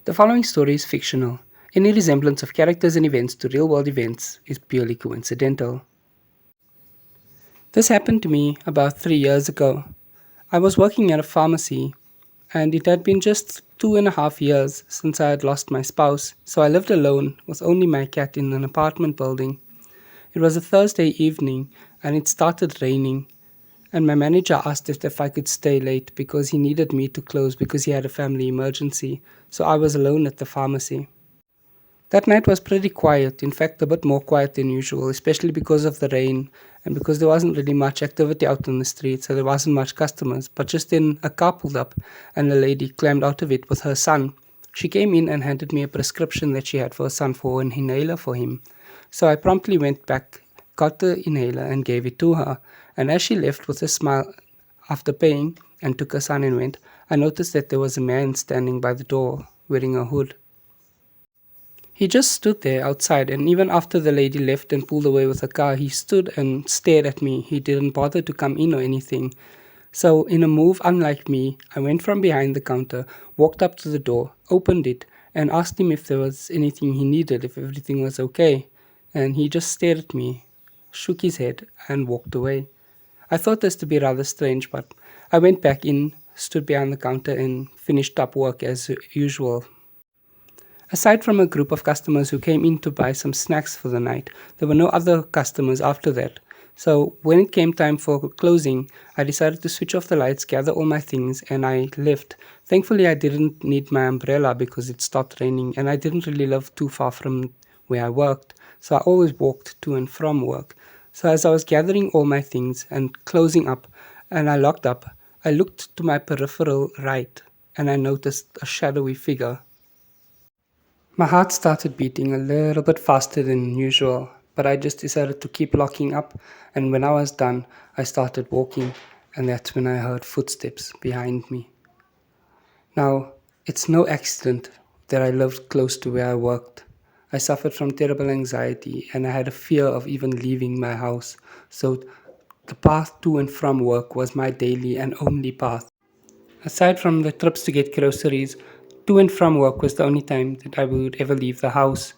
The following story is fictional. Any resemblance of characters and events to real world events is purely coincidental. This happened to me about 3 years ago. I was working at a pharmacy, and it had been just 2.5 years since I had lost my spouse, so I lived alone with only my cat in an apartment building. It was a Thursday evening, and it started raining, and my manager asked if I could stay late because he needed me to close because he had a family emergency, so I was alone at the pharmacy. That night was pretty quiet, in fact, a bit more quiet than usual, especially because of the rain and because there wasn't really much activity out on the street, so there wasn't much customers. But just then, a car pulled up and a lady climbed out of it with her son. She came in and handed me a prescription that she had for her son for an inhaler for him. So I promptly went back, got the inhaler, and gave it to her. And as she left with a smile after paying and took her son and went, I noticed that there was a man standing by the door wearing a hood. He just stood there outside, and even after the lady left and pulled away with the car, he stood and stared at me. He didn't bother to come in or anything. So, in a move unlike me, I went from behind the counter, walked up to the door, opened it, and asked him if there was anything he needed, if everything was okay. And he just stared at me, shook his head, and walked away. I thought this to be rather strange, but I went back in, stood behind the counter, and finished up work as usual. Aside from a group of customers who came in to buy some snacks for the night, there were no other customers after that. So when it came time for closing, I decided to switch off the lights, gather all my things, and I left. Thankfully, I didn't need my umbrella because it stopped raining, and I didn't really live too far from where I worked, so I always walked to and from work. So as I was gathering all my things and closing up, and I locked up, I looked to my peripheral right, and I noticed a shadowy figure. My heart started beating a little bit faster than usual, but I just decided to keep locking up, and when I was done, I started walking, and that's when I heard footsteps behind me. Now, it's no accident that I lived close to where I worked. I suffered from terrible anxiety, and I had a fear of even leaving my house, so the path to and from work was my daily and only path. Aside from the trips to get groceries, to and from work was the only time that I would ever leave the house.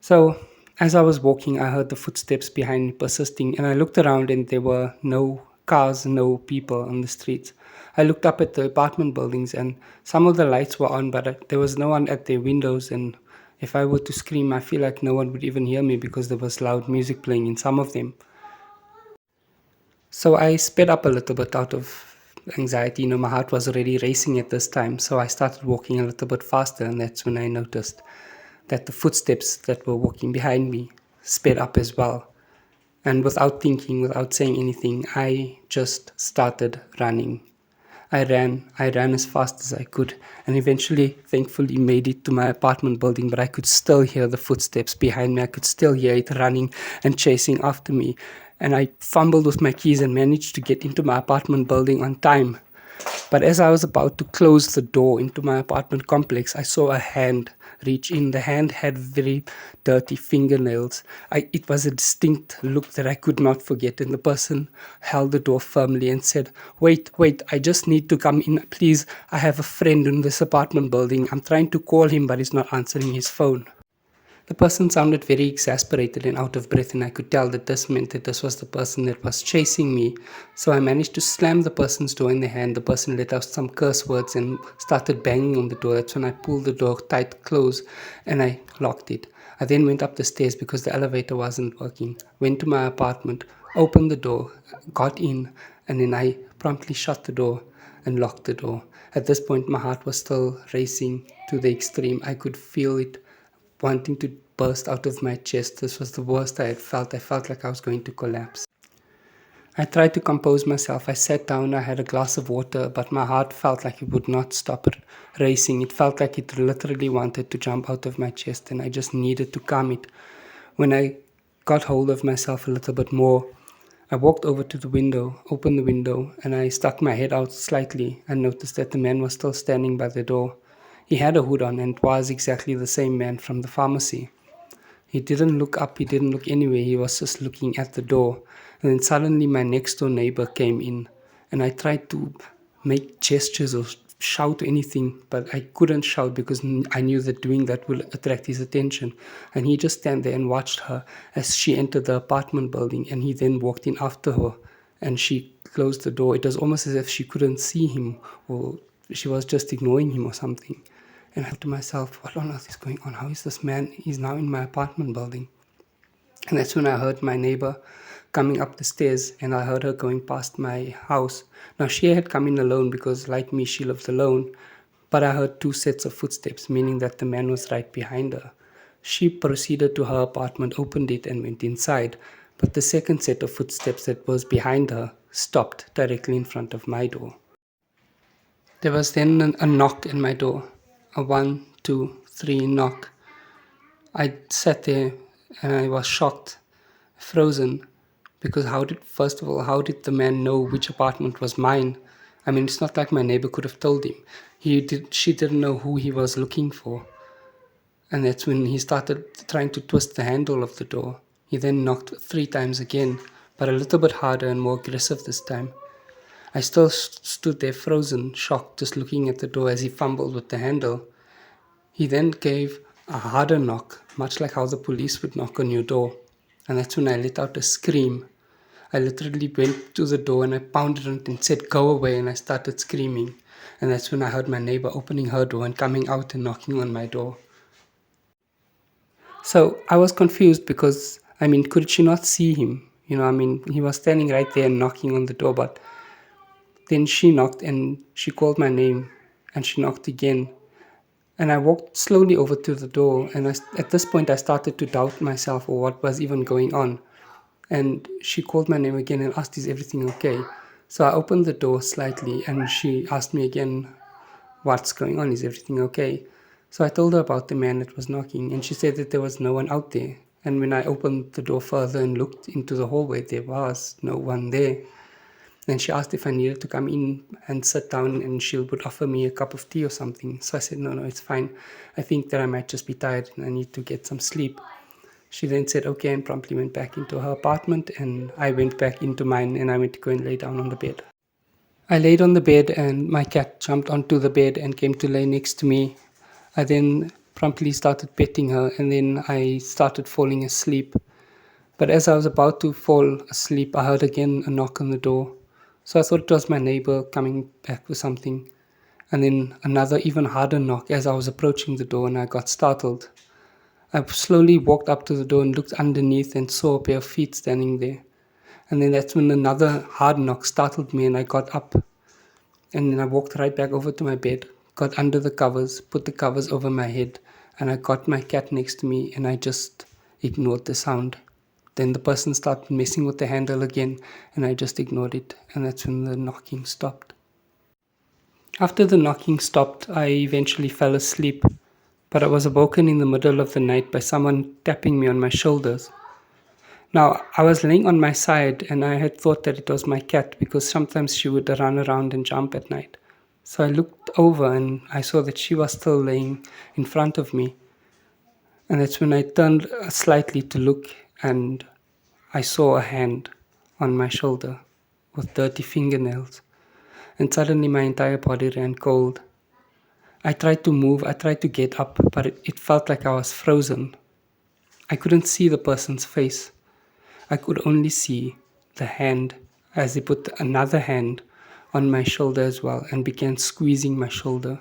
So, as I was walking, I heard the footsteps behind me persisting, and I looked around, and there were no cars, no people on the streets. I looked up at the apartment buildings, and some of the lights were on, but there was no one at their windows. And if I were to scream, I feel like no one would even hear me because there was loud music playing in some of them. So I sped up a little bit out of anxiety. My heart was already racing at this time. So I started walking a little bit faster, and that's when I noticed that the footsteps that were walking behind me sped up as well. And without thinking, without saying anything, I just started running. I ran as fast as I could, and eventually, thankfully, made it to my apartment building, but I could still hear the footsteps behind me. I could still hear it running and chasing after me. And I fumbled with my keys and managed to get into my apartment building on time. But as I was about to close the door into my apartment complex, I saw a hand reach in. The hand had very dirty fingernails. It was a distinct look that I could not forget. And the person held the door firmly and said, wait, I just need to come in. Please, I have a friend in this apartment building. I'm trying to call him, but he's not answering his phone. The person sounded very exasperated and out of breath, and I could tell that this meant that this was the person that was chasing me. So I managed to slam the person's door in the hand. The person let out some curse words and started banging on the door. That's when I pulled the door tight close and I locked it. I then went up the stairs because the elevator wasn't working. Went to my apartment, opened the door, got in, and then I promptly shut the door and locked the door. At this point, my heart was still racing to the extreme. I could feel it wanting to burst out of my chest. This was the worst I had felt. I felt like I was going to collapse. I tried to compose myself. I sat down, I had a glass of water, but my heart felt like it would not stop racing. It felt like it literally wanted to jump out of my chest, and I just needed to calm it. When I got hold of myself a little bit more, I walked over to the window, opened the window, and I stuck my head out slightly and noticed that the man was still standing by the door. He had a hood on and was exactly the same man from the pharmacy. He didn't look up, he didn't look anywhere, he was just looking at the door. And then suddenly my next door neighbor came in, and I tried to make gestures or shout anything, but I couldn't shout because I knew that doing that will attract his attention. And he just stand there and watched her as she entered the apartment building, and he then walked in after her, and she closed the door. It was almost as if she couldn't see him, or she was just ignoring him or something. And I thought to myself, what on earth is going on? How is this man? He's now in my apartment building. And that's when I heard my neighbor coming up the stairs, and I heard her going past my house. Now, she had come in alone because, like me, she lived alone, but I heard two sets of footsteps, meaning that the man was right behind her. She proceeded to her apartment, opened it, and went inside. But the second set of footsteps that was behind her stopped directly in front of my door. There was then a knock at my door, a one, two, three knock. I sat there and I was shocked, frozen, because first of all, how did the man know which apartment was mine? I mean, it's not like my neighbor could have told him. She didn't know who he was looking for. And that's when he started trying to twist the handle of the door. He then knocked three times again, but a little bit harder and more aggressive this time. I still stood there frozen, shocked, just looking at the door as he fumbled with the handle. He then gave a harder knock, much like how the police would knock on your door. And that's when I let out a scream. I literally went to the door and I pounded on it and said, "Go away," and I started screaming. And that's when I heard my neighbor opening her door and coming out and knocking on my door. So I was confused because, I mean, could she not see him? I mean, he was standing right there knocking on the door, but then she knocked and she called my name and she knocked again. And I walked slowly over to the door, and at this point I started to doubt myself or what was even going on. And she called my name again and asked, "Is everything okay?" So I opened the door slightly and she asked me again, "What's going on? Is everything okay?" So I told her about the man that was knocking, and she said that there was no one out there. And when I opened the door further and looked into the hallway, there was no one there. And she asked if I needed to come in and sit down and she would offer me a cup of tea or something. So I said, "No, no, it's fine. I think that I might just be tired and I need to get some sleep." She then said okay and promptly went back into her apartment, and I went back into mine and I went to go and lay down on the bed. I laid on the bed and my cat jumped onto the bed and came to lay next to me. I then promptly started petting her and then I started falling asleep. But as I was about to fall asleep, I heard again a knock on the door. So I thought it was my neighbor coming back with something. And then another even harder knock as I was approaching the door, and I got startled. I slowly walked up to the door and looked underneath and saw a pair of feet standing there. And then that's when another hard knock startled me and I got up. And then I walked right back over to my bed, got under the covers, put the covers over my head, and I got my cat next to me and I just ignored the sound. Then the person started messing with the handle again and I just ignored it, and that's when the knocking stopped. After the knocking stopped, I eventually fell asleep, but I was awoken in the middle of the night by someone tapping me on my shoulders. Now, I was laying on my side and I had thought that it was my cat because sometimes she would run around and jump at night. So I looked over and I saw that she was still laying in front of me. And that's when I turned slightly to look and I saw a hand on my shoulder with dirty fingernails. And suddenly my entire body ran cold. I tried to move, I tried to get up, but it felt like I was frozen. I couldn't see the person's face. I could only see the hand as he put another hand on my shoulder as well and began squeezing my shoulder.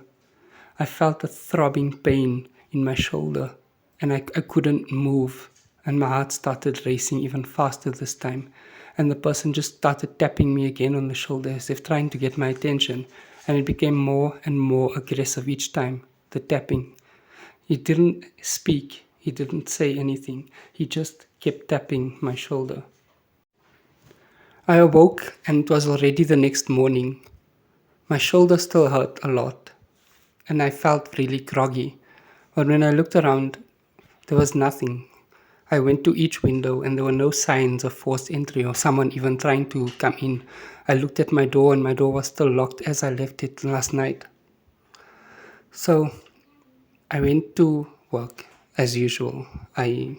I felt a throbbing pain in my shoulder and I couldn't move, and my heart started racing even faster this time. And the person just started tapping me again on the shoulder as if trying to get my attention, and it became more and more aggressive each time, the tapping. He didn't speak, he didn't say anything, he just kept tapping my shoulder. I awoke and it was already the next morning. My shoulder still hurt a lot and I felt really groggy. But when I looked around, there was nothing. I went to each window and there were no signs of forced entry or someone even trying to come in. I looked at my door and my door was still locked as I left it last night. So I went to work as usual. I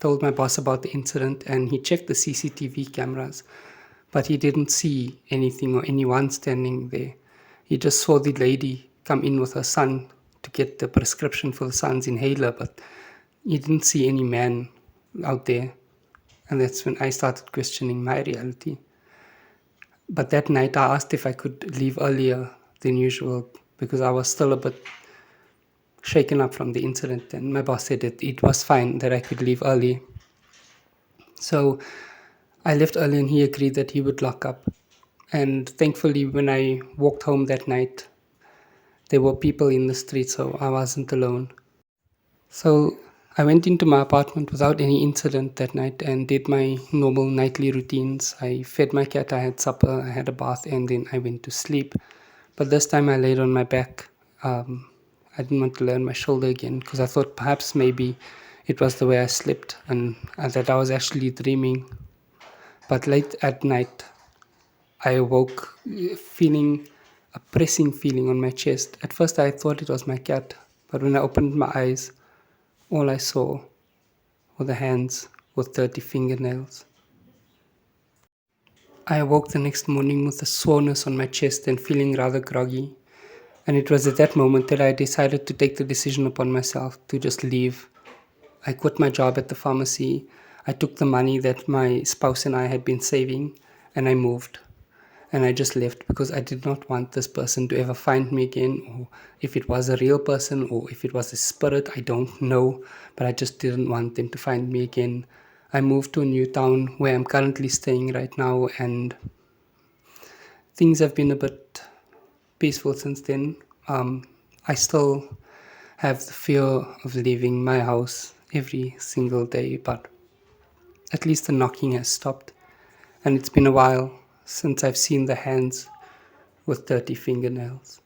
told my boss about the incident and he checked the CCTV cameras, but he didn't see anything or anyone standing there. He just saw the lady come in with her son to get the prescription for the son's inhaler, but he didn't see any man out there. And that's when I started questioning my reality. But that night I asked if I could leave earlier than usual because I was still a bit shaken up from the incident. And my boss said that it was fine that I could leave early. So I left early and he agreed that he would lock up. And thankfully, when I walked home that night, there were people in the street, so I wasn't alone. So I went into my apartment without any incident that night and did my normal nightly routines. I fed my cat, I had supper, I had a bath, and then I went to sleep. But this time I laid on my back. I didn't want to lay on my shoulder again because I thought perhaps maybe it was the way I slept and that I was actually dreaming. But late at night, I awoke feeling a pressing feeling on my chest. At first, I thought it was my cat, but when I opened my eyes, all I saw were the hands with dirty fingernails. I awoke the next morning with a soreness on my chest and feeling rather groggy. And it was at that moment that I decided to take the decision upon myself to just leave. I quit my job at the pharmacy. I took the money that my spouse and I had been saving and I moved. And I just left because I did not want this person to ever find me again, or if it was a real person or if it was a spirit, I don't know, but I just didn't want them to find me again. I moved to a new town where I'm currently staying right now, and things have been a bit peaceful since then. I still have the fear of leaving my house every single day, but at least the knocking has stopped. And it's been a while since I've seen the hands with dirty fingernails.